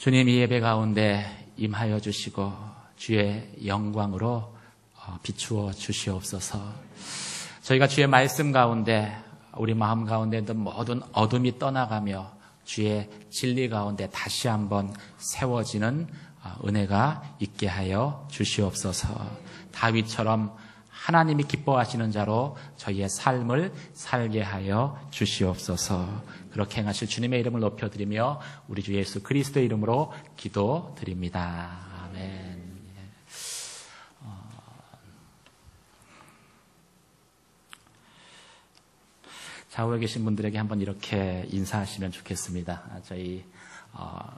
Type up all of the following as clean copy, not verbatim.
주님, 이 예배 가운데 임하여 주시고 주의 영광으로 비추어 주시옵소서. 저희가 주의 말씀 가운데 우리 마음 가운데 있는 모든 어둠이 떠나가며 주의 진리 가운데 다시 한번 세워지는 은혜가 있게 하여 주시옵소서. 다윗처럼 하나님이 기뻐하시는 자로 저희의 삶을 살게 하여 주시옵소서. 그렇게 행하실 주님의 이름을 높여드리며 우리 주 예수 그리스도의 이름으로 기도드립니다. 아멘. 좌우에 계신 분들에게 한번 이렇게 인사하시면 좋겠습니다. 저희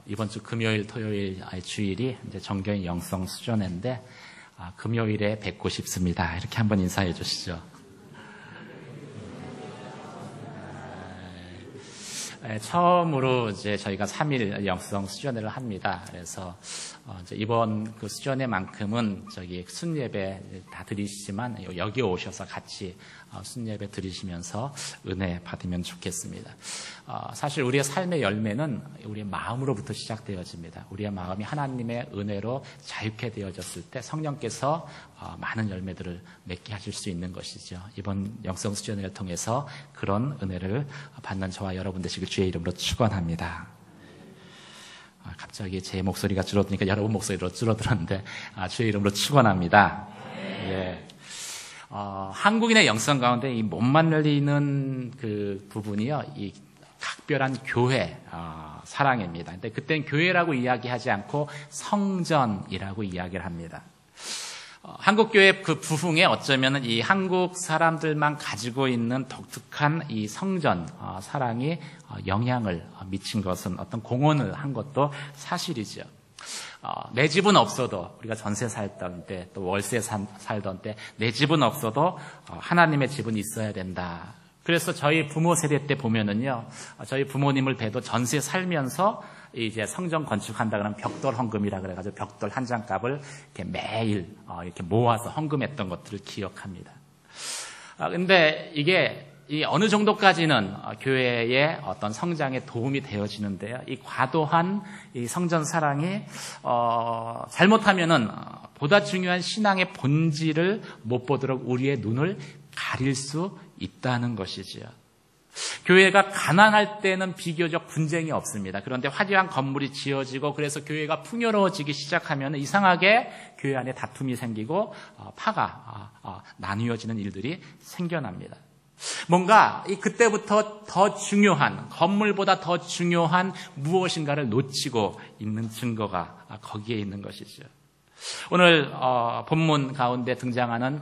이번 주 금요일, 토요일 주일이 이제 정교인 영성 수련회인데 금요일에 뵙고 싶습니다. 이렇게 한번 인사해 주시죠. 처음으로 이제 저희가 3일 영성 수련회를 합니다. 그래서 이제 이번 그 수련회만큼은 저기 순예배 다 드리시지만 여기 오셔서 같이 순예배 드리시면서 은혜 받으면 좋겠습니다. 사실 우리의 삶의 열매는 우리의 마음으로부터 시작되어집니다. 우리의 마음이 하나님의 은혜로 자유케 되어졌을 때 성령께서 많은 열매들을 맺게 하실 수 있는 것이죠. 이번 영성 수련회를 통해서 그런 은혜를 받는 저와 여러분 되시길 주의 이름으로 축원합니다. 갑자기 제 목소리가 줄어드니까 여러분 목소리로 줄어들었는데 주의 이름으로 축원합니다. 예. 한국인의 영성 가운데 이 못 말리는 그 부분이요, 이 각별한 교회 사랑입니다. 근데 그때는 교회라고 이야기하지 않고 성전이라고 이야기를 합니다. 한국 교회 그 부흥에 어쩌면은 이 한국 사람들만 가지고 있는 독특한 이 성전 사랑이 영향을 미친 것은 어떤 공헌을 한 것도 사실이죠. 내 집은 없어도 우리가 전세 살던 때 또 월세 살던 때 내 집은 없어도 하나님의 집은 있어야 된다. 그래서 저희 부모 세대 때 보면은요, 저희 부모님을 뵈도 전세 살면서 이제 성전 건축한다 그러면 벽돌 헌금이라 그래가지고 벽돌 한 장 값을 이렇게 매일 이렇게 모아서 헌금했던 것들을 기억합니다. 근데 이게 이 어느 정도까지는 교회의 어떤 성장에 도움이 되어지는데요. 이 과도한 이 성전 사랑이 잘못하면은 보다 중요한 신앙의 본질을 못 보도록 우리의 눈을 가릴 수 있다는 것이지요. 교회가 가난할 때는 비교적 분쟁이 없습니다. 그런데 화려한 건물이 지어지고 그래서 교회가 풍요로워지기 시작하면 이상하게 교회 안에 다툼이 생기고 파가 나뉘어지는 일들이 생겨납니다. 뭔가 그때부터 더 중요한, 건물보다 더 중요한 무엇인가를 놓치고 있는 증거가 거기에 있는 것이죠. 오늘 본문 가운데 등장하는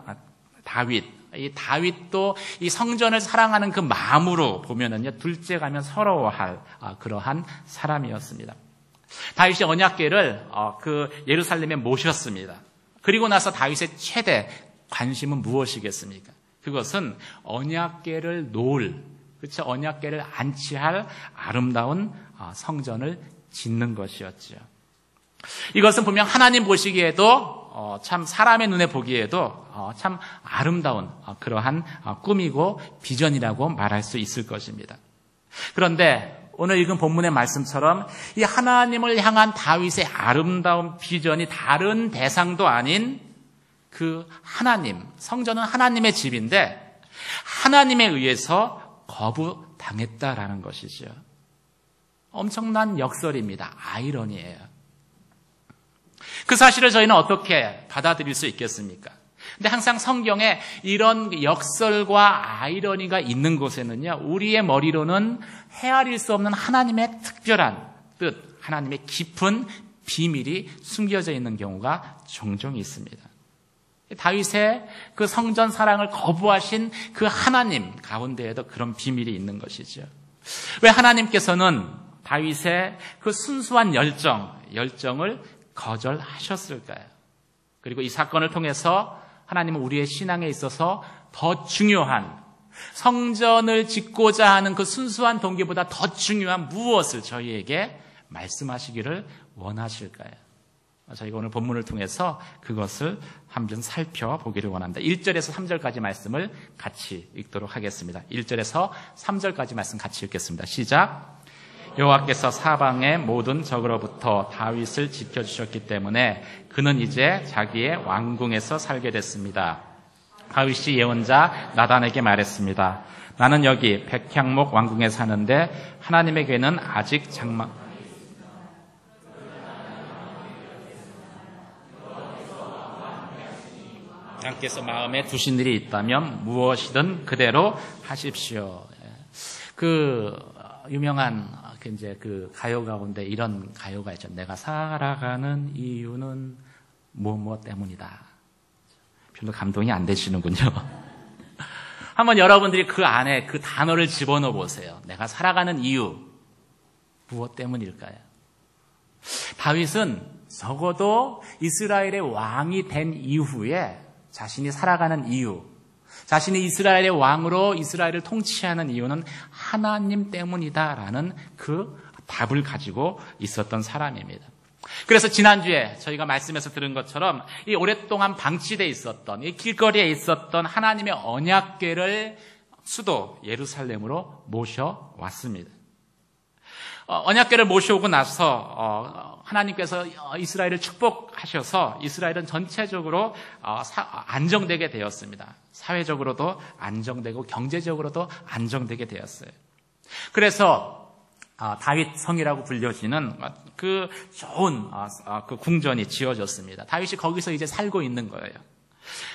다윗, 이 다윗도 이 성전을 사랑하는 그 마음으로 보면은요, 둘째 가면 서러워할 그러한 사람이었습니다. 다윗이 언약궤를 그 예루살렘에 모셨습니다. 그리고 나서 다윗의 최대 관심은 무엇이겠습니까? 그것은 언약궤를 놓을, 그렇죠? 언약궤를 안치할 아름다운 성전을 짓는 것이었죠. 이것은 분명 하나님 보시기에도 참 사람의 눈에 보기에도 참 아름다운 그러한 꿈이고 비전이라고 말할 수 있을 것입니다. 그런데 오늘 읽은 본문의 말씀처럼 이 하나님을 향한 다윗의 아름다운 비전이 다른 대상도 아닌 그 하나님, 성전은 하나님의 집인데 하나님에 의해서 거부당했다라는 것이죠. 엄청난 역설입니다. 아이러니예요. 그 사실을 저희는 어떻게 받아들일 수 있겠습니까? 근데 항상 성경에 이런 역설과 아이러니가 있는 곳에는요, 우리의 머리로는 헤아릴 수 없는 하나님의 특별한 뜻, 하나님의 깊은 비밀이 숨겨져 있는 경우가 종종 있습니다. 다윗의 그 성전 사랑을 거부하신 그 하나님 가운데에도 그런 비밀이 있는 것이죠. 왜 하나님께서는 다윗의 그 순수한 열정을 거절하셨을까요? 그리고 이 사건을 통해서 하나님은 우리의 신앙에 있어서 더 중요한, 성전을 짓고자 하는 그 순수한 동기보다 더 중요한 무엇을 저희에게 말씀하시기를 원하실까요? 저희가 오늘 본문을 통해서 그것을 한번 살펴보기를 원합니다. 1절에서 3절까지 말씀을 같이 읽도록 하겠습니다. 1절에서 3절까지 말씀 같이 읽겠습니다. 시작. 여호와께서 사방의 모든 적으로부터 다윗을 지켜주셨기 때문에 그는 이제 자기의 왕궁에서 살게 됐습니다. 다윗이 예언자 나단에게 말했습니다. 나는 여기 백향목 왕궁에 사는데 하나님에게는 아직 장께서 마음에 두신 일이 있다면 무엇이든 그대로 하십시오. 그 유명한 이제 그 가요 가운데 이런 가요가 있죠. 내가 살아가는 이유는 무엇 때문이다. 별로 감동이 안 되시는군요. 한번 여러분들이 그 안에 그 단어를 집어넣어 보세요. 내가 살아가는 이유 무엇 때문일까요? 다윗은 적어도 이스라엘의 왕이 된 이후에 자신이 살아가는 이유, 자신이 이스라엘의 왕으로 이스라엘을 통치하는 이유는 하나님 때문이다라는 그 답을 가지고 있었던 사람입니다. 그래서 지난주에 저희가 말씀에서 들은 것처럼 이 오랫동안 방치되어 있었던 이 길거리에 있었던 하나님의 언약궤를 수도 예루살렘으로 모셔왔습니다. 언약궤를 모셔오고 나서 하나님께서 이스라엘을 축복하셔서 이스라엘은 전체적으로 안정되게 되었습니다. 사회적으로도 안정되고 경제적으로도 안정되게 되었어요. 그래서 다윗 성이라고 불려지는 그 좋은 그 궁전이 지어졌습니다. 다윗이 거기서 이제 살고 있는 거예요.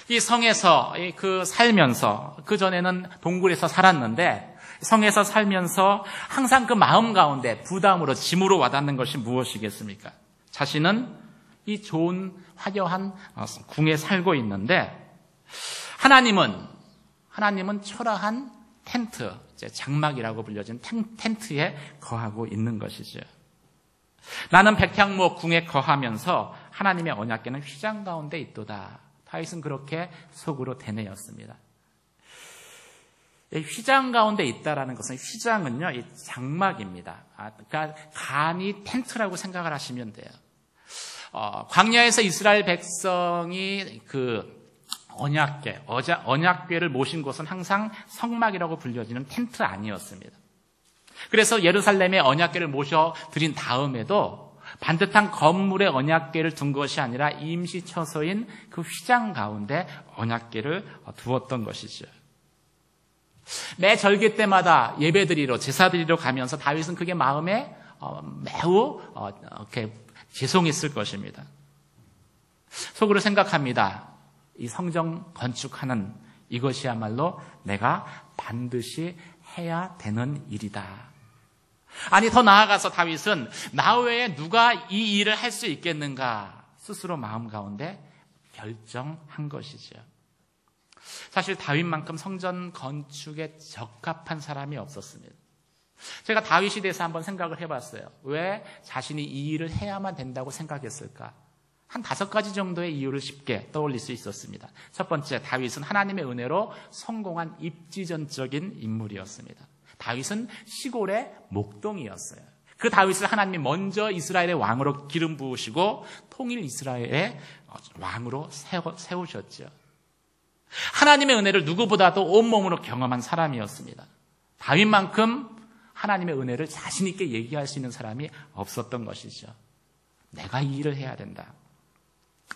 이 성에서 그 살면서 그 전에는 동굴에서 살았는데 성에서 살면서 항상 그 마음 가운데 부담으로 짐으로 와닿는 것이 무엇이겠습니까? 자신은 이 좋은 화려한 궁에 살고 있는데 하나님은 초라한 텐트, 장막이라고 불려진 텐트에 거하고 있는 것이죠. 나는 백향목 궁에 거하면서 하나님의 언약궤는 휘장 가운데 있도다. 다윗은 그렇게 속으로 되뇌었습니다. 휘장 가운데 있다라는 것은 휘장은요, 이 장막입니다. 그러니까 간이 텐트라고 생각을 하시면 돼요. 광야에서 이스라엘 백성이 그 언약궤를 모신 곳은 항상 성막이라고 불려지는 텐트 아니었습니다. 그래서 예루살렘에 언약궤를 모셔 드린 다음에도 반듯한 건물에 언약궤를 둔 것이 아니라 임시 처소인 그 휘장 가운데 언약궤를 두었던 것이죠. 매 절기 때마다 예배드리러 제사드리러 가면서 다윗은 그게 마음에 매우 이렇게 죄송했을 것입니다. 속으로 생각합니다. 이 성정 건축하는 이것이야말로 내가 반드시 해야 되는 일이다. 아니 더 나아가서 다윗은 나 외에 누가 이 일을 할 수 있겠는가 스스로 마음 가운데 결정한 것이죠. 사실 다윗만큼 성전 건축에 적합한 사람이 없었습니다. 제가 다윗에 대해서 한번 생각을 해봤어요. 왜 자신이 이 일을 해야만 된다고 생각했을까? 한 5가지 정도의 이유를 쉽게 떠올릴 수 있었습니다. 첫 번째, 다윗은 하나님의 은혜로 성공한 입지전적인 인물이었습니다. 다윗은 시골의 목동이었어요. 그 다윗을 하나님이 먼저 이스라엘의 왕으로 기름 부으시고 통일 이스라엘의 왕으로 세우셨죠. 하나님의 은혜를 누구보다도 온몸으로 경험한 사람이었습니다. 다윗만큼 하나님의 은혜를 자신 있게 얘기할 수 있는 사람이 없었던 것이죠. 내가 이 일을 해야 된다.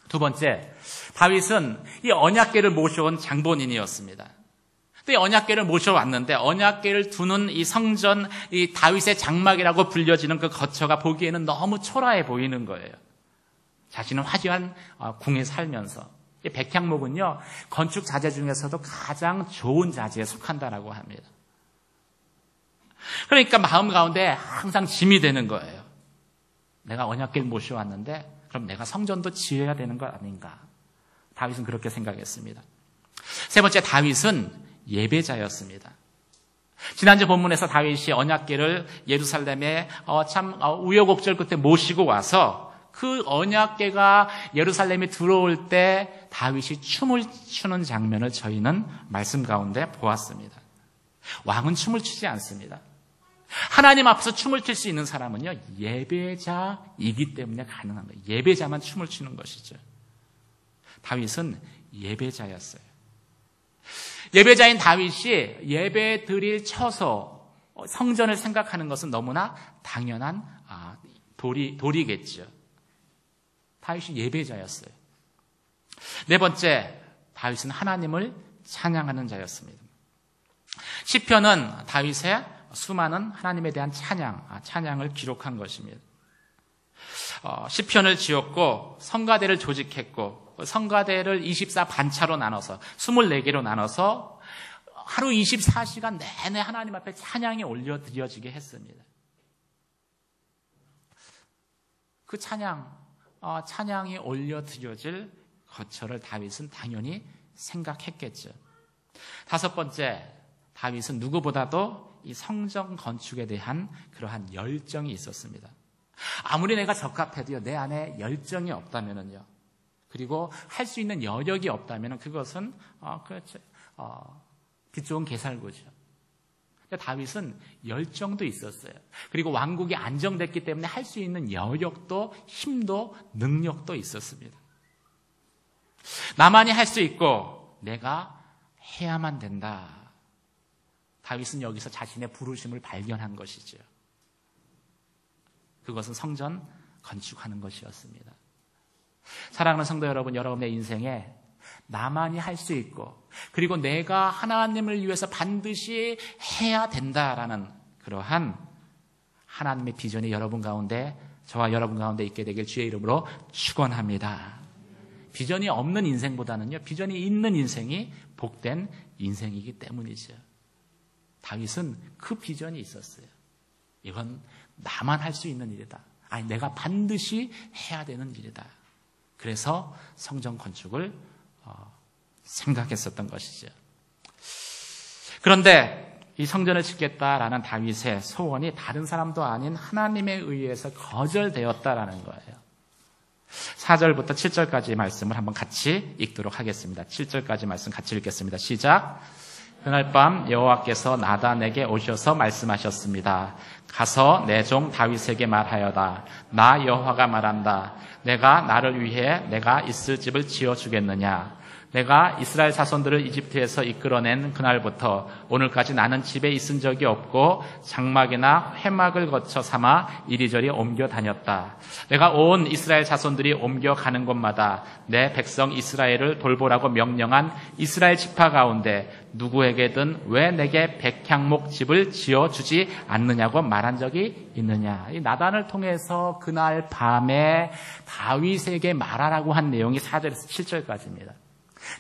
두 번째, 다윗은 이 언약궤를 모셔온 장본인이었습니다. 이 언약궤를 모셔왔는데 언약궤를 두는 이 성전, 이 다윗의 장막이라고 불려지는 그 거처가 보기에는 너무 초라해 보이는 거예요. 자신은 화려한 궁에 살면서. 이 백향목은요, 건축 자재 중에서도 가장 좋은 자재에 속한다라고 합니다. 그러니까 마음 가운데 항상 짐이 되는 거예요. 내가 언약궤를 모셔왔는데 그럼 내가 성전도 지어야 되는 것 아닌가? 다윗은 그렇게 생각했습니다. 세 번째, 다윗은 예배자였습니다. 지난주 본문에서 다윗이 언약궤를 예루살렘에 참 우여곡절 끝에 모시고 와서 그 언약궤가 예루살렘에 들어올 때 다윗이 춤을 추는 장면을 저희는 말씀 가운데 보았습니다. 왕은 춤을 추지 않습니다. 하나님 앞에서 춤을 출 수 있는 사람은요, 예배자이기 때문에 가능한 거예요. 예배자만 춤을 추는 것이죠. 다윗은 예배자였어요. 예배자인 다윗이 예배 드릴 처소, 성전을 생각하는 것은 너무나 당연한 도리겠죠. 다윗이 예배자였어요. 네 번째, 다윗은 하나님을 찬양하는 자였습니다. 시편은 다윗의 수많은 하나님에 대한 찬양을 기록한 것입니다. 시편을 지었고 성가대를 조직했고 성가대를 24반차로 나눠서 24개로 나눠서 하루 24시간 내내 하나님 앞에 찬양이 올려드려지게 했습니다. 그 찬양이 올려드려질 거처를 다윗은 당연히 생각했겠죠. 다섯 번째, 다윗은 누구보다도 이 성전 건축에 대한 그러한 열정이 있었습니다. 아무리 내가 적합해도요, 내 안에 열정이 없다면은요, 그리고 할 수 있는 여력이 없다면은 그것은 빛 좋은 개살구죠. 다윗은 열정도 있었어요. 그리고 왕국이 안정됐기 때문에 할 수 있는 여력도 힘도 능력도 있었습니다. 나만이 할 수 있고 내가 해야만 된다. 다윗은 여기서 자신의 부르심을 발견한 것이죠. 그것은 성전 건축하는 것이었습니다. 사랑하는 성도 여러분, 여러분의 인생에 나만이 할 수 있고 그리고 내가 하나님을 위해서 반드시 해야 된다라는 그러한 하나님의 비전이 여러분 가운데, 저와 여러분 가운데 있게 되길 주의 이름으로 축원합니다. 비전이 없는 인생보다는요, 비전이 있는 인생이 복된 인생이기 때문이죠. 다윗은 그 비전이 있었어요. 이건 나만 할 수 있는 일이다. 아니, 내가 반드시 해야 되는 일이다. 그래서 성전 건축을 생각했었던 것이죠. 그런데 이 성전을 짓겠다라는 다윗의 소원이 다른 사람도 아닌 하나님에 의해서 거절되었다라는 거예요. 4절부터 7절까지 말씀을 한번 같이 읽도록 하겠습니다. 7절까지 말씀 같이 읽겠습니다. 시작. 그날 밤 여호와께서 나단에게 오셔서 말씀하셨습니다. 가서 내 종 다윗에게 말하여다. 나 여호와가 말한다. 내가 나를 위해 내가 있을 집을 지어주겠느냐. 내가 이스라엘 자손들을 이집트에서 이끌어낸 그날부터 오늘까지 나는 집에 있은 적이 없고 장막이나 회막을 거쳐 삼아 이리저리 옮겨 다녔다. 내가 온 이스라엘 자손들이 옮겨가는 곳마다 내 백성 이스라엘을 돌보라고 명령한 이스라엘 지파 가운데 누구에게든 왜 내게 백향목 집을 지어주지 않느냐고 말한 적이 있느냐. 이 나단을 통해서 그날 밤에 다윗에게 말하라고 한 내용이 4절에서 7절까지입니다.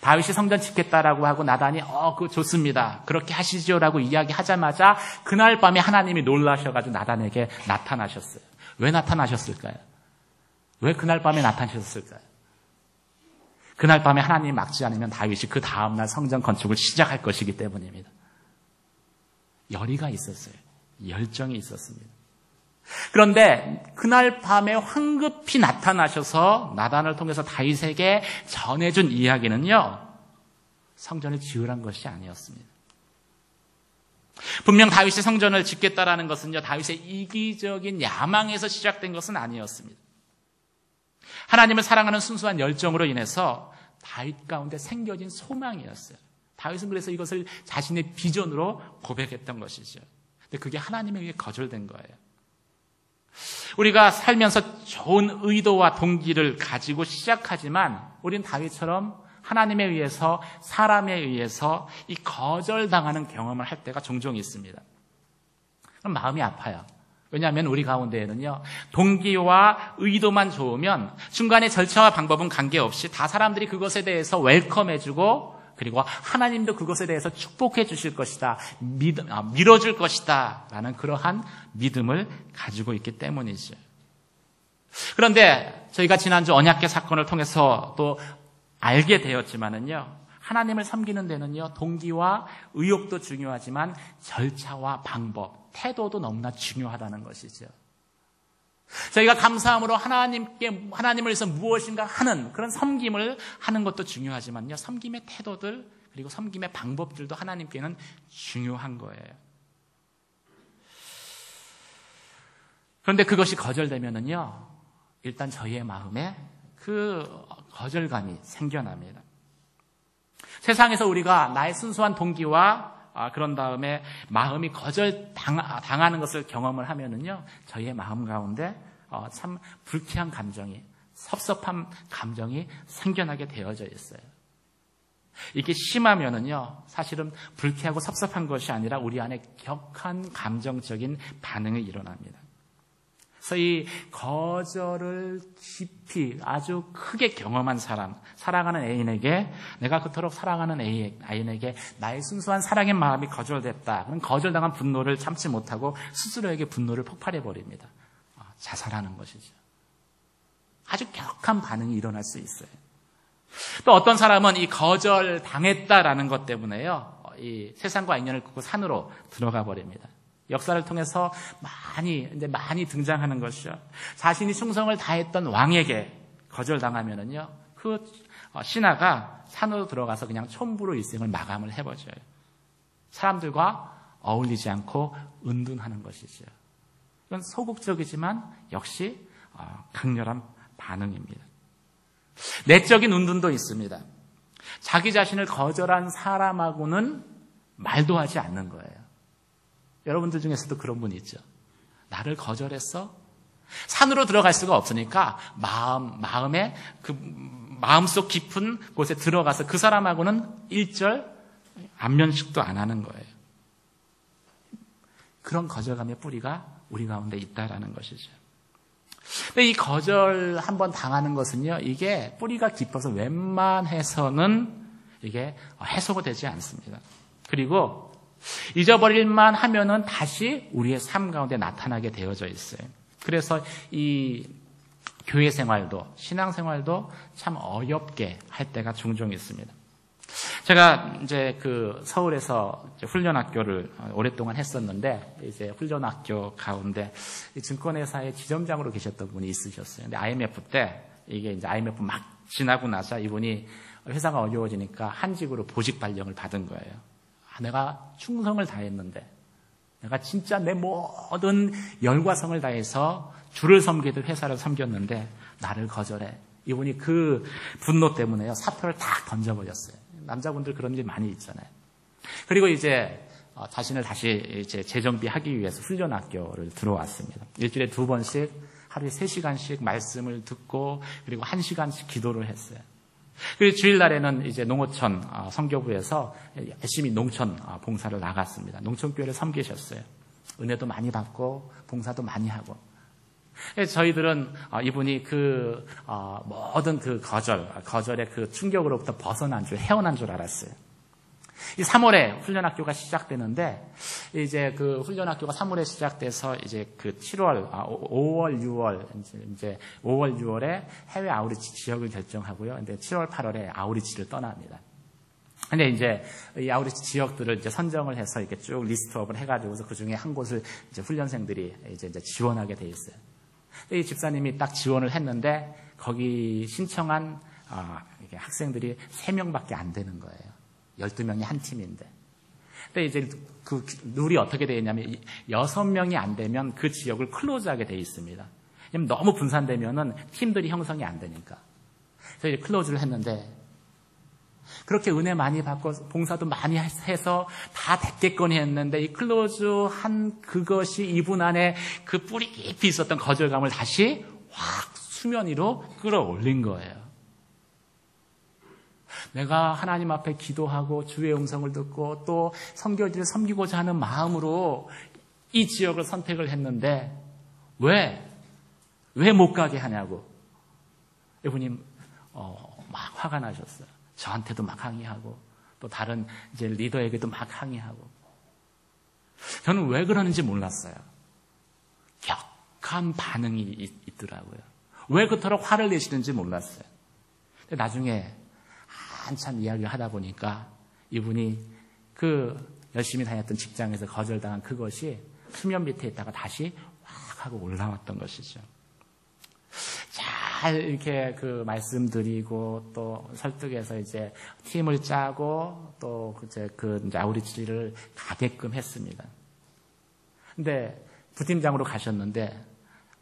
다윗이 성전 짓겠다라고 하고 나단이 그거 좋습니다. 그렇게 하시죠라고 이야기하자마자 그날 밤에 하나님이 놀라셔가지고 나단에게 나타나셨어요. 왜 나타나셨을까요? 왜 그날 밤에 나타나셨을까요? 그날 밤에 하나님이 막지 않으면 다윗이 그 다음날 성전 건축을 시작할 것이기 때문입니다. 열의가 있었어요. 열정이 있었습니다. 그런데 그날 밤에 황급히 나타나셔서 나단을 통해서 다윗에게 전해준 이야기는요, 성전을 지으란 것이 아니었습니다. 분명 다윗이 성전을 짓겠다라는 것은요, 다윗의 이기적인 야망에서 시작된 것은 아니었습니다. 하나님을 사랑하는 순수한 열정으로 인해서 다윗 가운데 생겨진 소망이었어요. 다윗은 그래서 이것을 자신의 비전으로 고백했던 것이죠. 근데 그게 하나님에 의해 거절된 거예요. 우리가 살면서 좋은 의도와 동기를 가지고 시작하지만 우린 다윗처럼 하나님에 의해서, 사람에 의해서 이 거절당하는 경험을 할 때가 종종 있습니다. 그럼 마음이 아파요. 왜냐하면 우리 가운데에는요, 동기와 의도만 좋으면 중간에 절차와 방법은 관계없이 다 사람들이 그것에 대해서 웰컴해주고, 그리고 하나님도 그것에 대해서 축복해 주실 것이다, 밀어줄 것이다 라는 그러한 믿음을 가지고 있기 때문이죠. 그런데 저희가 지난주 언약궤 사건을 통해서 또 알게 되었지만은요, 하나님을 섬기는 데는요, 동기와 의욕도 중요하지만 절차와 방법, 태도도 너무나 중요하다는 것이죠. 저희가 감사함으로 하나님을 위해서 무엇인가 하는 그런 섬김을 하는 것도 중요하지만요, 섬김의 태도들 그리고 섬김의 방법들도 하나님께는 중요한 거예요. 그런데 그것이 거절되면은요, 일단 저희의 마음에 그 거절감이 생겨납니다. 세상에서 우리가 나의 순수한 동기와 그런 다음에 마음이 거절당하는 것을 경험을 하면은요, 저희의 마음 가운데 참 불쾌한 감정이, 섭섭한 감정이 생겨나게 되어져 있어요. 이게 심하면은요, 사실은 불쾌하고 섭섭한 것이 아니라 우리 안에 격한 감정적인 반응이 일어납니다. 그래서 이 거절을 깊이 아주 크게 경험한 사람, 사랑하는 애인에게, 내가 그토록 사랑하는 애인에게 나의 순수한 사랑의 마음이 거절됐다. 그럼 거절당한 분노를 참지 못하고 스스로에게 분노를 폭발해버립니다. 자살하는 것이죠. 아주 격한 반응이 일어날 수 있어요. 또 어떤 사람은 이 거절당했다라는 것 때문에요, 이 세상과 인연을 끊고 산으로 들어가 버립니다. 역사를 통해서 많이 등장하는 것이죠. 자신이 충성을 다했던 왕에게 거절당하면은요, 그 신하가 산으로 들어가서 그냥 촌부로 일생을 마감을 해버려요. 사람들과 어울리지 않고 은둔하는 것이죠. 이건 소극적이지만 역시 강렬한 반응입니다. 내적인 은둔도 있습니다. 자기 자신을 거절한 사람하고는 말도 하지 않는 거예요. 여러분들 중에서도 그런 분이 있죠. 나를 거절했어? 산으로 들어갈 수가 없으니까 마음에 그 마음속 깊은 곳에 들어가서 그 사람하고는 일절 안면식도 안 하는 거예요. 그런 거절감의 뿌리가 우리 가운데 있다라는 것이죠. 근데 이 거절 한번 당하는 것은요, 이게 뿌리가 깊어서 웬만해서는 이게 해소가 되지 않습니다. 그리고 잊어버릴만 하면은 다시 우리의 삶 가운데 나타나게 되어져 있어요. 그래서 이 교회 생활도, 신앙 생활도 참 어렵게 할 때가 종종 있습니다. 제가 이제 서울에서 훈련학교를 오랫동안 했었는데, 이제 훈련학교 가운데 증권회사의 지점장으로 계셨던 분이 있으셨어요. 근데 IMF 때, 이게 이제 IMF 막 지나고 나서 이분이 회사가 어려워지니까 한직으로 보직 발령을 받은 거예요. 내가 충성을 다했는데, 내가 진짜 내 모든 열과 성을 다해서 주를 섬기듯 회사를 섬겼는데 나를 거절해. 이분이 그 분노 때문에요, 사표를 탁 던져버렸어요. 남자분들 그런 일 많이 있잖아요. 그리고 이제 자신을 다시 이제 재정비하기 위해서 훈련학교를 들어왔습니다. 일주일에 2번씩 하루에 3시간씩 말씀을 듣고, 그리고 1시간씩 기도를 했어요. 그리고 주일날에는 이제 농어촌 선교부에서 열심히 농촌 봉사를 나갔습니다. 농촌교회를 섬기셨어요. 은혜도 많이 받고 봉사도 많이 하고. 저희들은 이분이 모든 거절의 그 충격으로부터 헤어난 줄 알았어요. 이 3월에 훈련학교가 시작되는데, 이제 그 훈련학교가 3월에 시작돼서 이제 5월, 6월, 이제 5월, 6월에 해외 아우리치 지역을 결정하고요. 근데 7월, 8월에 아우리치를 떠납니다. 근데 이제 이 아우리치 지역들을 이제 선정을 해서 이렇게 쭉 리스트업을 해가지고서 그 중에 한 곳을 이제 훈련생들이 이제 지원하게 돼 있어요. 이 집사님이 딱 지원을 했는데, 거기 신청한 학생들이 3명밖에 안 되는 거예요. 12명이 한 팀인데. 근데 이제 그 룰이 어떻게 되어 있냐면, 6명이 안 되면 그 지역을 클로즈하게 되어 있습니다. 왜냐면 너무 분산되면은 팀들이 형성이 안 되니까. 그래서 이제 클로즈를 했는데, 그렇게 은혜 많이 받고 봉사도 많이 해서 다 됐겠거니 했는데, 이 클로즈한 그것이 이분 안에 그 뿌리 깊이 있었던 거절감을 다시 확 수면 위로 끌어올린 거예요. 내가 하나님 앞에 기도하고 주의 음성을 듣고 또 선교지를 섬기고자 하는 마음으로 이 지역을 선택을 했는데 왜 못 가게 하냐고 이분이 막 화가 나셨어요. 저한테도 막 항의하고 또 다른 이제 리더에게도 막 항의하고. 저는 왜 그러는지 몰랐어요. 격한 반응이 있더라고요. 왜 그토록 화를 내시는지 몰랐어요. 근데 나중에 한참 이야기를 하다 보니까 이분이 열심히 다녔던 직장에서 거절당한 그것이 수면 밑에 있다가 다시 확 하고 올라왔던 것이죠. 잘 이렇게 말씀드리고 또 설득해서 이제 팀을 짜고 또 이제 아우리치를 가게끔 했습니다. 근데 부팀장으로 가셨는데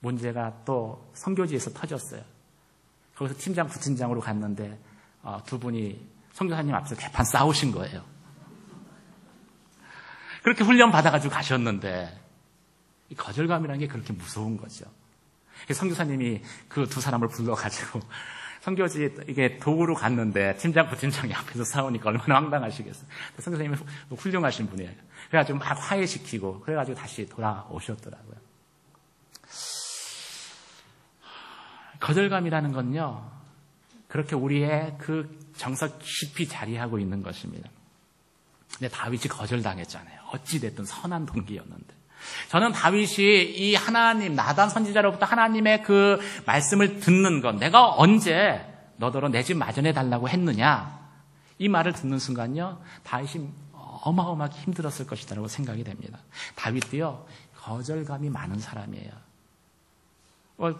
문제가 또 선교지에서 터졌어요. 거기서 팀장, 부팀장으로 갔는데 두 분이 선교사님 앞에서 개판 싸우신 거예요. 그렇게 훈련 받아가지고 가셨는데 이 거절감이라는 게 그렇게 무서운 거죠. 선교사님이 그 두 사람을 불러가지고 선교지 이게 도구로 갔는데 팀장, 부팀장이 앞에서 싸우니까 얼마나 황당하시겠어요. 선교사님이 훌륭하신 분이에요. 그래가지고 막 화해시키고 그래가지고 다시 돌아오셨더라고요. 거절감이라는 건요, 그렇게 우리의 그 정서 깊이 자리하고 있는 것입니다. 근데 다윗이 거절당했잖아요. 어찌됐든 선한 동기였는데. 저는 다윗이 이 하나님, 나단 선지자로부터 하나님의 그 말씀을 듣는 것, 내가 언제 너더러 내 집 마련해 달라고 했느냐, 이 말을 듣는 순간요, 다윗이 어마어마하게 힘들었을 것이라고 생각이 됩니다. 다윗도요, 거절감이 많은 사람이에요.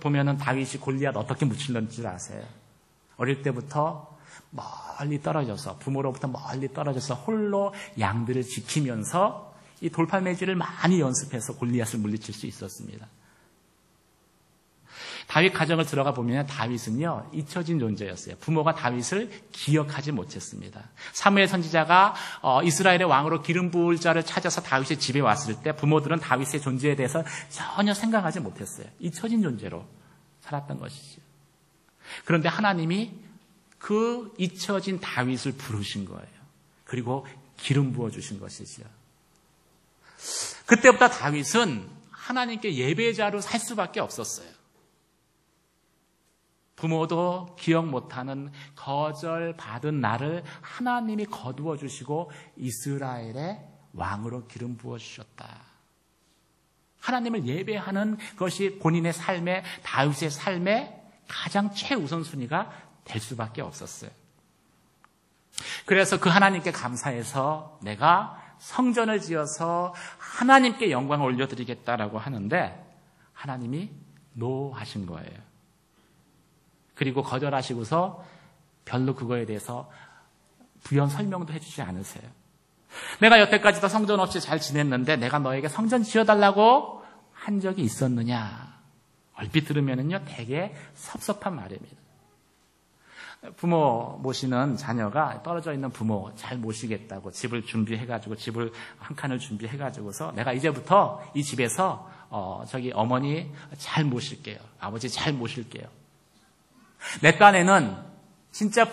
보면은 다윗이 골리앗 어떻게 무찔렀는지 아세요? 어릴 때부터 멀리 떨어져서, 부모로부터 멀리 떨어져서 홀로 양들을 지키면서 이 돌팔매질을 많이 연습해서 골리앗을 물리칠 수 있었습니다. 다윗 가정을 들어가 보면 다윗은요, 잊혀진 존재였어요. 부모가 다윗을 기억하지 못했습니다. 사무엘 선지자가 이스라엘의 왕으로 기름 부을 자를 찾아서 다윗의 집에 왔을 때 부모들은 다윗의 존재에 대해서 전혀 생각하지 못했어요. 잊혀진 존재로 살았던 것이죠. 그런데 하나님이 그 잊혀진 다윗을 부르신 거예요. 그리고 기름 부어주신 것이죠. 그때부터 다윗은 하나님께 예배자로 살 수밖에 없었어요. 부모도 기억 못하는 거절받은 나를 하나님이 거두어 주시고 이스라엘의 왕으로 기름 부어주셨다. 하나님을 예배하는 것이 본인의 삶의, 다윗의 삶의 가장 최우선순위가 될 수밖에 없었어요. 그래서 그 하나님께 감사해서 내가 성전을 지어서 하나님께 영광을 올려드리겠다라고 하는데 하나님이 노하신 거예요. 그리고 거절하시고서 별로 그거에 대해서 부연 설명도 해주지 않으세요. 내가 여태까지도 성전 없이 잘 지냈는데 내가 너에게 성전 지어달라고 한 적이 있었느냐. 얼핏 들으면은요, 되게 섭섭한 말입니다. 부모 모시는 자녀가 떨어져 있는 부모 잘 모시겠다고 집을 준비해가지고 집을 한 칸을 준비해가지고서 내가 이제부터 이 집에서 저기 어머니 잘 모실게요. 아버지 잘 모실게요. 내 딴에는 진짜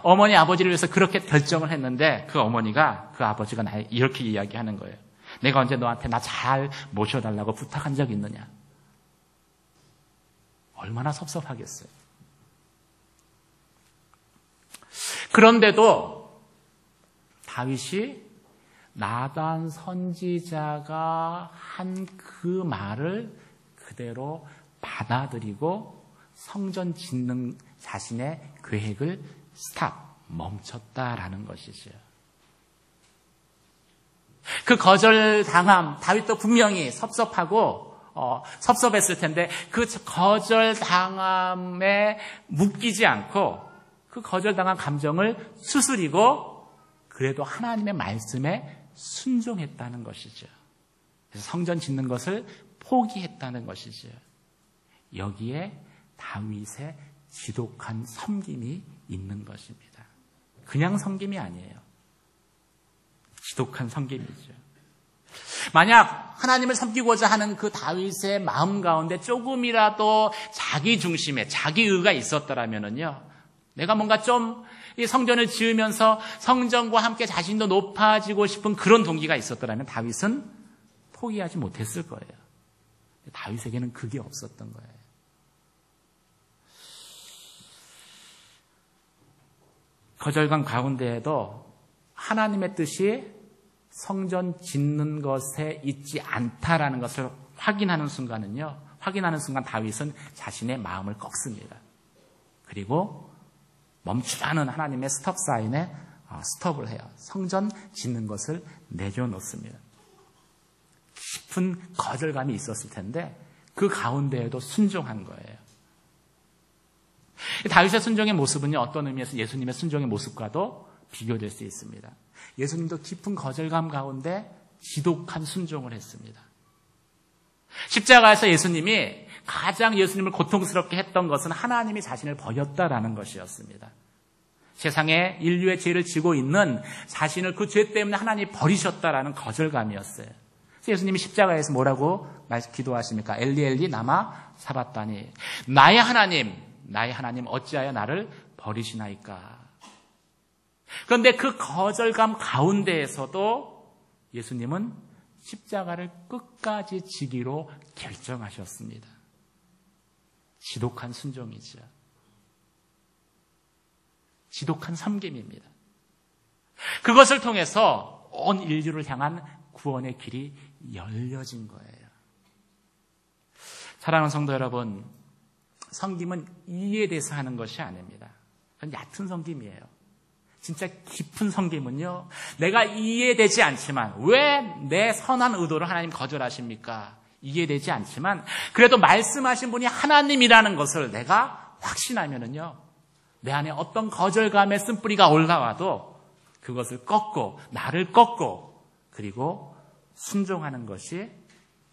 어머니 아버지를 위해서 그렇게 결정을 했는데 그 어머니가 그 아버지가 나에 이렇게 이야기하는 거예요. 내가 언제 너한테 나 잘 모셔달라고 부탁한 적 있느냐. 얼마나 섭섭하겠어요. 그런데도 다윗이 나단 선지자가 한 그 말을 그대로 받아들이고 성전 짓는 자신의 계획을 멈췄다라는 것이죠. 그 거절당함, 다윗도 분명히 섭섭하고 섭섭했을 텐데 그 거절당함에 묶이지 않고 그 거절당한 감정을 추스리고 그래도 하나님의 말씀에 순종했다는 것이죠. 그래서 성전 짓는 것을 포기했다는 것이죠. 여기에 다윗의 지독한 섬김이 있는 것입니다. 그냥 섬김이 아니에요. 지독한 섬김이죠. 만약 하나님을 섬기고자 하는 그 다윗의 마음 가운데 조금이라도 자기 중심에 자기의가 있었더라면요, 내가 뭔가 좀 이 성전을 지으면서 성전과 함께 자신도 높아지고 싶은 그런 동기가 있었더라면 다윗은 포기하지 못했을 거예요. 다윗에게는 그게 없었던 거예요. 거절감 가운데에도 하나님의 뜻이 성전 짓는 것에 있지 않다라는 것을 확인하는 순간 다윗은 자신의 마음을 꺾습니다. 그리고 멈추라는 하나님의 스톱 사인에 스톱을 해요. 성전 짓는 것을 내려놓습니다. 깊은 거절감이 있었을 텐데 그 가운데에도 순종한 거예요. 다윗의 순종의 모습은요, 어떤 의미에서 예수님의 순종의 모습과도 비교될 수 있습니다. 예수님도 깊은 거절감 가운데 지독한 순종을 했습니다. 십자가에서 예수님이 가장 예수님을 고통스럽게 했던 것은 하나님이 자신을 버렸다라는 것이었습니다. 세상에 인류의 죄를 지고 있는 자신을 그 죄 때문에 하나님이 버리셨다라는 거절감이었어요. 그래서 예수님이 십자가에서 뭐라고 기도하십니까? 엘리 엘리 나마 사바다니. 나의 하나님 어찌하여 나를 버리시나이까. 그런데 그 거절감 가운데에서도 예수님은 십자가를 끝까지 지기로 결정하셨습니다. 지독한 순종이죠. 지독한 섬김입니다. 그것을 통해서 온 인류를 향한 구원의 길이 열려진 거예요. 사랑하는 성도 여러분, 섬김은 이해돼서 하는 것이 아닙니다. 그건 얕은 섬김이에요. 진짜 깊은 섬김은요, 내가 이해되지 않지만 왜 내 선한 의도를 하나님 거절하십니까? 이해되지 않지만 그래도 말씀하신 분이 하나님이라는 것을 내가 확신하면은요, 내 안에 어떤 거절감의 쓴뿌리가 올라와도 그것을 꺾고 나를 꺾고 그리고 순종하는 것이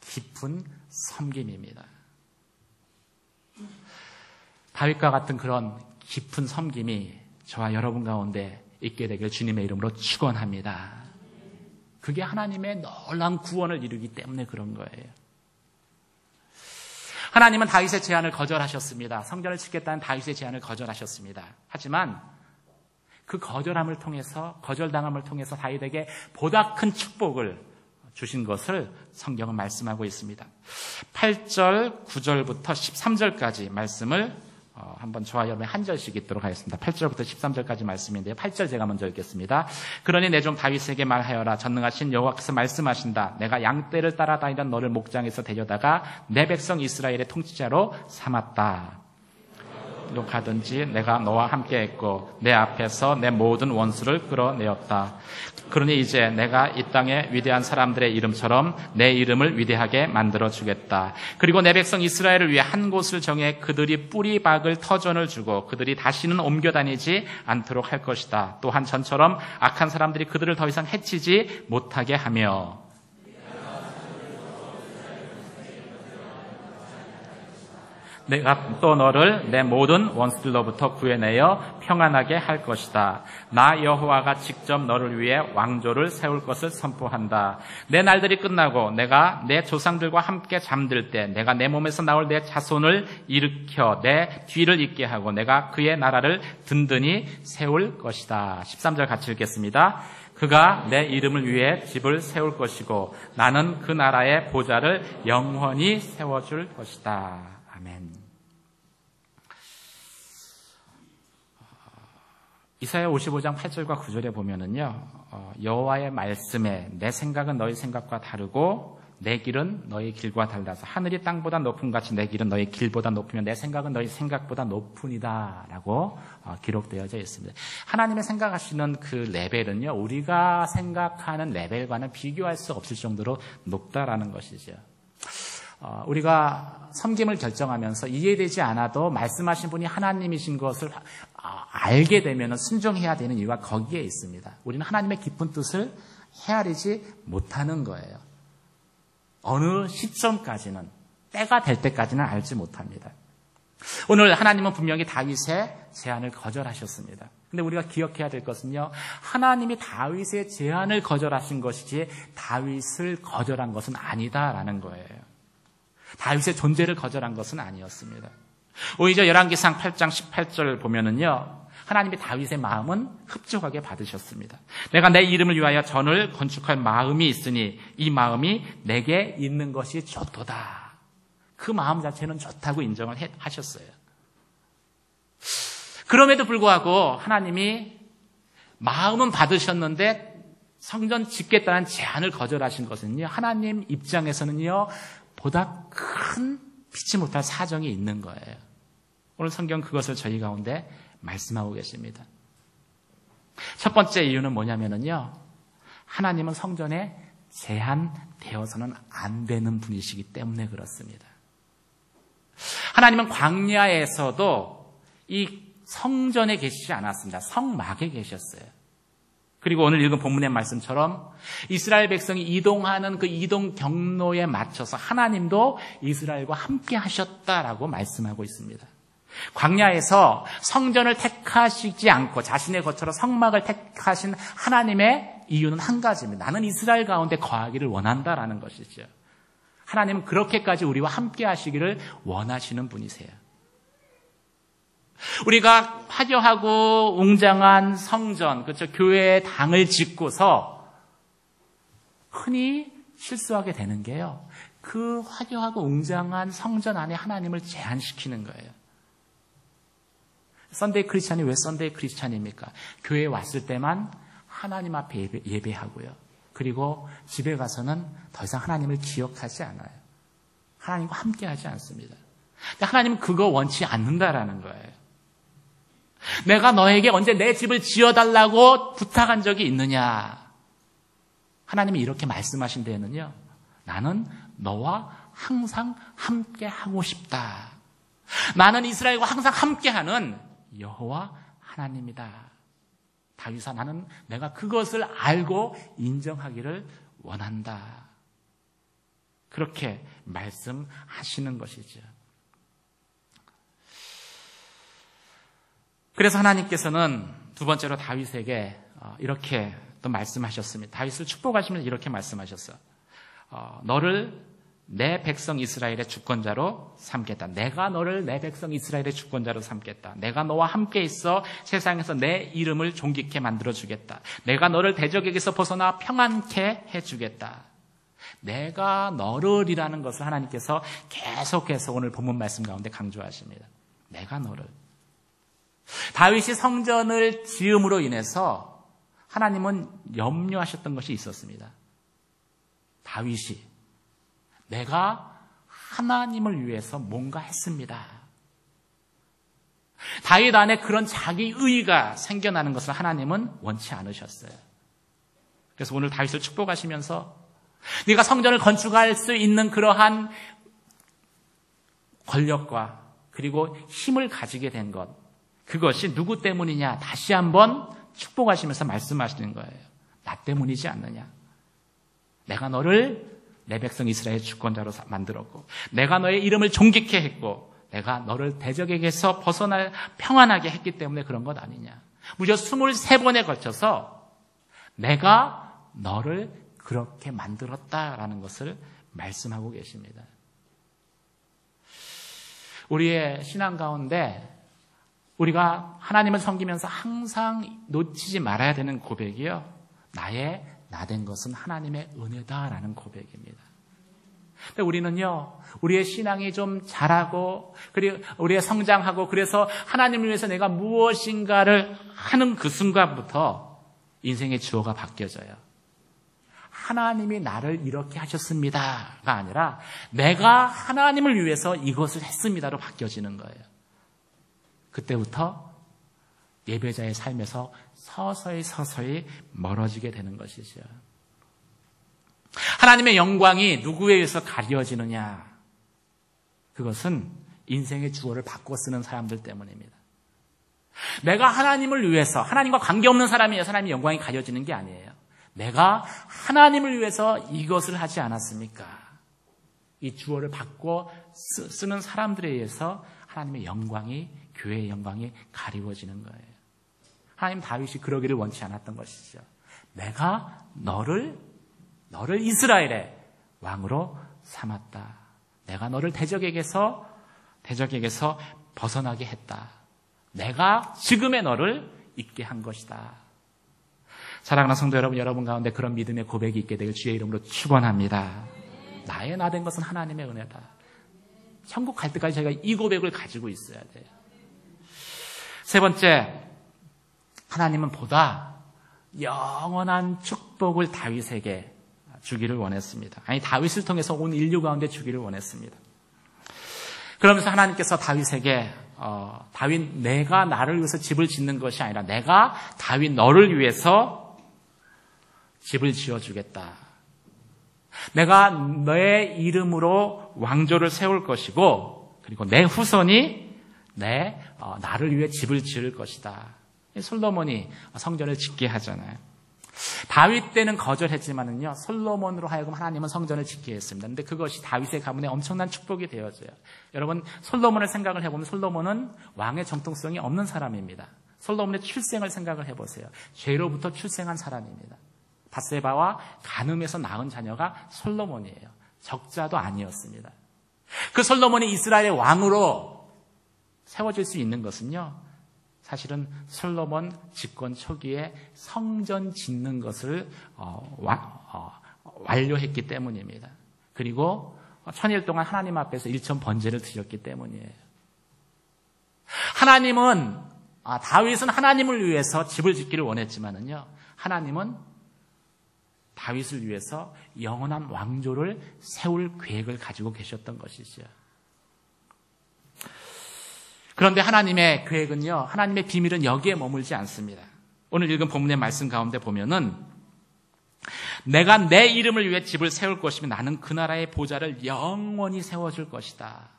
깊은 섬김입니다. 다윗과 같은 그런 깊은 섬김이 저와 여러분 가운데 있게 되길 주님의 이름으로 축원합니다. 그게 하나님의 놀라운 구원을 이루기 때문에 그런 거예요. 하나님은 다윗의 제안을 거절하셨습니다. 성전을 짓겠다는 다윗의 제안을 거절하셨습니다. 하지만 그 거절당함을 통해서 다윗에게 보다 큰 축복을 주신 것을 성경은 말씀하고 있습니다. 8절, 9절부터 13절까지 말씀을 한번 저와 여러분이 한 절씩 읽도록 하겠습니다. 8절부터 13절까지 말씀인데요. 8절 제가 먼저 읽겠습니다. 그러니 내 종 다윗에게 말하여라. 전능하신 여호와께서 말씀하신다. 내가 양떼를 따라다니던 너를 목장에서 데려다가 내 백성 이스라엘의 통치자로 삼았다. 너 가든지 내가 너와 함께 했고 내 앞에서 내 모든 원수를 끌어내었다. 그러니 이제 내가 이 땅의 위대한 사람들의 이름처럼 내 이름을 위대하게 만들어주겠다. 그리고 내 백성 이스라엘을 위해 한 곳을 정해 그들이 뿌리박을 터전을 주고 그들이 다시는 옮겨다니지 않도록 할 것이다. 또한 전처럼 악한 사람들이 그들을 더 이상 해치지 못하게 하며 내가 또 너를 내 모든 원수들로부터 구해내어 평안하게 할 것이다. 나 여호와가 직접 너를 위해 왕조를 세울 것을 선포한다. 내 날들이 끝나고 내가 내 조상들과 함께 잠들 때 내가 내 몸에서 나올 내 자손을 일으켜 내 뒤를 잇게 하고 내가 그의 나라를 든든히 세울 것이다. 13절 같이 읽겠습니다. 그가 내 이름을 위해 집을 세울 것이고 나는 그 나라의 보좌를 영원히 세워줄 것이다. 아멘. 이사야 55장 8절과 9절에 보면은요, 여호와의 말씀에 내 생각은 너희 생각과 다르고 내 길은 너희 길과 달라서 하늘이 땅보다 높음 같이 내 길은 너희 길보다 높으면 내 생각은 너희 생각보다 높으니라 라고 기록되어져 있습니다. 하나님의 생각하시는 그 레벨은요, 우리가 생각하는 레벨과는 비교할 수 없을 정도로 높다라는 것이죠. 우리가 섬김을 결정하면서 이해되지 않아도 말씀하신 분이 하나님이신 것을 알게 되면 순종해야 되는 이유가 거기에 있습니다. 우리는 하나님의 깊은 뜻을 헤아리지 못하는 거예요. 어느 시점까지는, 때가 될 때까지는 알지 못합니다. 오늘 하나님은 분명히 다윗의 제안을 거절하셨습니다. 근데 우리가 기억해야 될 것은요, 하나님이 다윗의 제안을 거절하신 것이지 다윗을 거절한 것은 아니다라는 거예요. 다윗의 존재를 거절한 것은 아니었습니다. 오히려 열왕기상 8장 18절 보면은요, 하나님이 다윗의 마음은 흡족하게 받으셨습니다. 내가 내 이름을 위하여 전을 건축할 마음이 있으니 이 마음이 내게 있는 것이 좋도다. 그 마음 자체는 좋다고 인정을 하셨어요. 그럼에도 불구하고 하나님이 마음은 받으셨는데 성전 짓겠다는 제안을 거절하신 것은요, 하나님 입장에서는요, 보다 큰 피치 못할 사정이 있는 거예요. 오늘 성경 그것을 저희 가운데 말씀하고 계십니다. 첫 번째 이유는 뭐냐면요, 하나님은 성전에 제한되어서는 안 되는 분이시기 때문에 그렇습니다. 하나님은 광야에서도 이 성전에 계시지 않았습니다. 성막에 계셨어요. 그리고 오늘 읽은 본문의 말씀처럼 이스라엘 백성이 이동하는 그 이동 경로에 맞춰서 하나님도 이스라엘과 함께 하셨다라고 말씀하고 있습니다. 광야에서 성전을 택하시지 않고 자신의 것처럼 성막을 택하신 하나님의 이유는 한 가지입니다. 나는 이스라엘 가운데 거하기를 원한다라는 것이죠. 하나님은 그렇게까지 우리와 함께 하시기를 원하시는 분이세요. 우리가 화려하고 웅장한 성전, 그렇죠? 교회의 당을 짓고서 흔히 실수하게 되는 게요. 그 화려하고 웅장한 성전 안에 하나님을 제한시키는 거예요. 썬데이 크리스찬이 왜 썬데이 크리스찬입니까? 교회에 왔을 때만 하나님 앞에 예배하고요. 그리고 집에 가서는 더 이상 하나님을 기억하지 않아요. 하나님과 함께 하지 않습니다. 근데 하나님은 그거 원치 않는다라는 거예요. 내가 너에게 언제 내 집을 지어달라고 부탁한 적이 있느냐? 하나님이 이렇게 말씀하신 데에는요. 나는 너와 항상 함께 하고 싶다. 나는 이스라엘과 항상 함께하는 여호와 하나님이다. 다윗아, 나는 내가 그것을 알고 인정하기를 원한다. 그렇게 말씀하시는 것이죠. 그래서 하나님께서는 두 번째로 다윗에게 이렇게 또 말씀하셨습니다. 다윗을 축복하시면서 이렇게 말씀하셨어요. 너를 내 백성 이스라엘의 주권자로 삼겠다. 내가 너를 내 백성 이스라엘의 주권자로 삼겠다. 내가 너와 함께 있어 세상에서 내 이름을 존귀케 만들어주겠다. 내가 너를 대적에게서 벗어나 평안케 해주겠다. 내가 너를이라는 것을 하나님께서 계속해서 오늘 본문 말씀 가운데 강조하십니다. 내가 너를. 다윗이 성전을 지음으로 인해서 하나님은 염려하셨던 것이 있었습니다. 다윗이 내가 하나님을 위해서 뭔가 했습니다. 다윗 안에 그런 자기의가 생겨나는 것을 하나님은 원치 않으셨어요. 그래서 오늘 다윗을 축복하시면서 네가 성전을 건축할 수 있는 그러한 권력과 그리고 힘을 가지게 된 것, 그것이 누구 때문이냐 다시 한번 축복하시면서 말씀하시는 거예요. 나 때문이지 않느냐. 내가 너를 내 백성 이스라엘 주권자로 만들었고 내가 너의 이름을 존귀케 했고 내가 너를 대적에게서 벗어나 평안하게 했기 때문에 그런 것 아니냐. 무려 23번에 걸쳐서 내가 너를 그렇게 만들었다라는 것을 말씀하고 계십니다. 우리의 신앙 가운데 우리가 하나님을 섬기면서 항상 놓치지 말아야 되는 고백이요. 나의 나된 것은 하나님의 은혜다라는 고백입니다. 근데 우리는요, 우리의 신앙이 좀 자라고, 그리고 우리의 성장하고, 그래서 하나님을 위해서 내가 무엇인가를 하는 그 순간부터 인생의 주어가 바뀌어져요. 하나님이 나를 이렇게 하셨습니다가 아니라 내가 하나님을 위해서 이것을 했습니다로 바뀌어지는 거예요. 그때부터 예배자의 삶에서 서서히 멀어지게 되는 것이죠. 하나님의 영광이 누구에 의해서 가려지느냐? 그것은 인생의 주어를 바꿔 쓰는 사람들 때문입니다. 내가 하나님을 위해서, 하나님과 관계없는 사람이에요. 하나님의 영광이 가려지는 게 아니에요. 내가 하나님을 위해서 이것을 하지 않았습니까? 이 주어를 바꿔 쓰는 사람들에 의해서 하나님의 영광이, 교회의 영광이 가리워지는 거예요. 하나님 다윗이 그러기를 원치 않았던 것이죠. 내가 너를 이스라엘의 왕으로 삼았다. 내가 너를 대적에게서 벗어나게 했다. 내가 지금의 너를 있게 한 것이다. 사랑하는 성도 여러분 가운데 그런 믿음의 고백이 있게 되길 주의 이름으로 축원합니다. 나의 나된 것은 하나님의 은혜다. 천국 갈 때까지 저희가 이 고백을 가지고 있어야 돼요. 세 번째, 하나님은 보다 영원한 축복을 다윗에게 주기를 원했습니다. 아니, 다윗을 통해서 온 인류 가운데 주기를 원했습니다. 그러면서 하나님께서 다윗에게 다윗 내가 나를 위해서 집을 짓는 것이 아니라 내가 다윗 너를 위해서 집을 지어주겠다. 내가 너의 이름으로 왕조를 세울 것이고 그리고 내 후손이 나를 위해 집을 지을 것이다. 솔로몬이 성전을 짓게 하잖아요. 다윗 때는 거절했지만은요, 솔로몬으로 하여금 하나님은 성전을 짓게 했습니다. 근데 그것이 다윗의 가문에 엄청난 축복이 되어져요. 여러분, 솔로몬을 생각을 해보면 솔로몬은 왕의 정통성이 없는 사람입니다. 솔로몬의 출생을 생각을 해보세요. 죄로부터 출생한 사람입니다. 밧세바와 간음에서 낳은 자녀가 솔로몬이에요. 적자도 아니었습니다. 그 솔로몬이 이스라엘의 왕으로 세워질 수 있는 것은요, 사실은 솔로몬 집권 초기에 성전 짓는 것을 완료했기 때문입니다. 그리고 1000일 동안 하나님 앞에서 일천 번제를 드렸기 때문이에요. 하나님은 다윗은 하나님을 위해서 집을 짓기를 원했지만은요, 하나님은 다윗을 위해서 영원한 왕조를 세울 계획을 가지고 계셨던 것이죠. 그런데 하나님의 계획은요, 하나님의 비밀은 여기에 머물지 않습니다. 오늘 읽은 본문의 말씀 가운데 보면은 내가 내 이름을 위해 집을 세울 것이며 나는 그 나라의 보좌를 영원히 세워줄 것이다.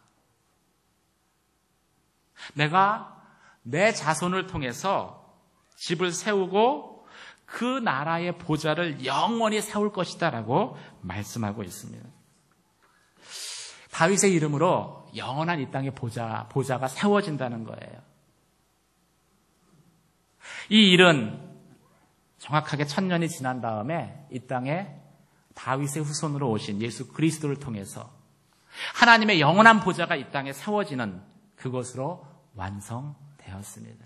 내가 내 자손을 통해서 집을 세우고 그 나라의 보좌를 영원히 세울 것이다 라고 말씀하고 있습니다. 다윗의 이름으로 영원한 이 땅의 보좌가 세워진다는 거예요. 이 일은 정확하게 1000년이 지난 다음에 이 땅에 다윗의 후손으로 오신 예수 그리스도를 통해서 하나님의 영원한 보좌가 이 땅에 세워지는 그것으로 완성되었습니다.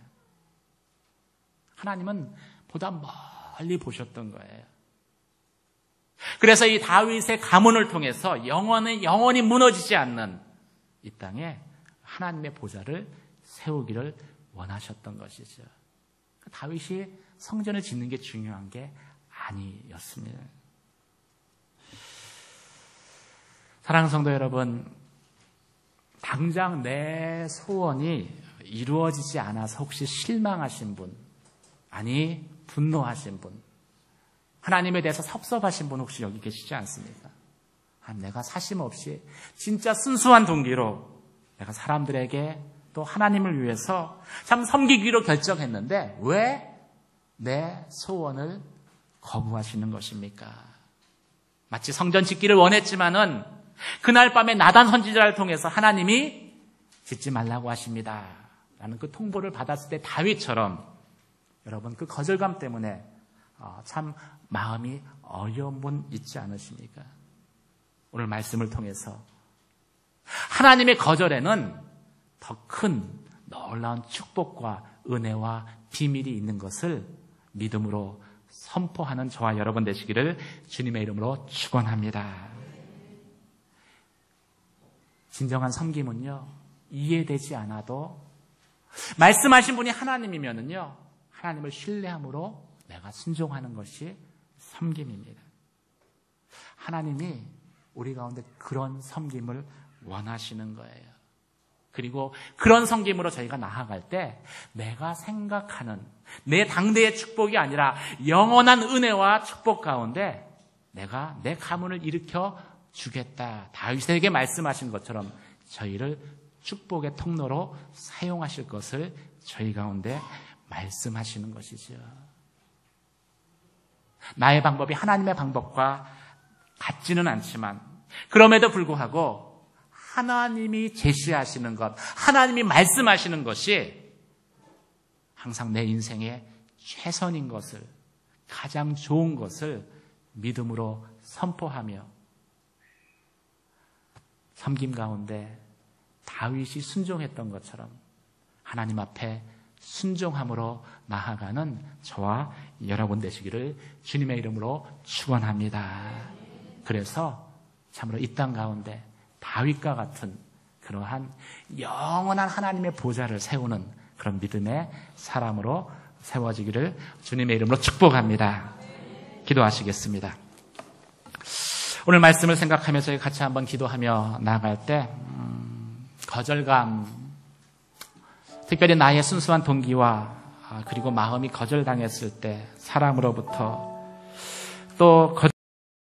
하나님은 보다 멀리 보셨던 거예요. 그래서 이 다윗의 가문을 통해서 영원히 무너지지 않는 이 땅에 하나님의 보좌를 세우기를 원하셨던 것이죠. 다윗이 성전을 짓는 게 중요한 게 아니었습니다. 사랑하는 성도 여러분, 당장 내 소원이 이루어지지 않아서 혹시 실망하신 분, 아니 분노하신 분, 하나님에 대해서 섭섭하신 분 혹시 여기 계시지 않습니까? 내가 사심 없이 진짜 순수한 동기로 내가 사람들에게 또 하나님을 위해서 참 섬기기로 결정했는데 왜 내 소원을 거부하시는 것입니까? 마치 성전 짓기를 원했지만은 그날 밤에 나단 선지자를 통해서 하나님이 짓지 말라고 하십니다 라는 그 통보를 받았을 때 다윗처럼 여러분 그 거절감 때문에 참 마음이 어려운 분 있지 않으십니까? 오늘 말씀을 통해서 하나님의 거절에는 더 큰 놀라운 축복과 은혜와 비밀이 있는 것을 믿음으로 선포하는 저와 여러분 되시기를 주님의 이름으로 축원합니다. 진정한 섬김은요, 이해되지 않아도 말씀하신 분이 하나님이면은요, 하나님을 신뢰함으로 내가 순종하는 것이 섬김입니다. 하나님이 우리 가운데 그런 섬김을 원하시는 거예요. 그리고 그런 섬김으로 저희가 나아갈 때 내가 생각하는 내 당대의 축복이 아니라 영원한 은혜와 축복 가운데 내가 내 가문을 일으켜 주겠다. 다윗에게 말씀하신 것처럼 저희를 축복의 통로로 사용하실 것을 저희 가운데 말씀하시는 것이죠. 나의 방법이 하나님의 방법과 같지는 않지만 그럼에도 불구하고 하나님이 제시하시는 것, 하나님이 말씀하시는 것이 항상 내 인생의 최선인 것을, 가장 좋은 것을 믿음으로 선포하며 섬김 가운데 다윗이 순종했던 것처럼 하나님 앞에 순종함으로 나아가는 저와 여러분 되시기를 주님의 이름으로 축원합니다. 그래서 참으로 이 땅 가운데 다윗과 같은 그러한 영원한 하나님의 보좌를 세우는 그런 믿음의 사람으로 세워지기를 주님의 이름으로 축복합니다. 기도하시겠습니다. 오늘 말씀을 생각하며 저희 같이 한번 기도하며 나아갈 때 거절감, 특별히 나의 순수한 동기와 그리고 마음이 거절당했을 때 사람으로부터 또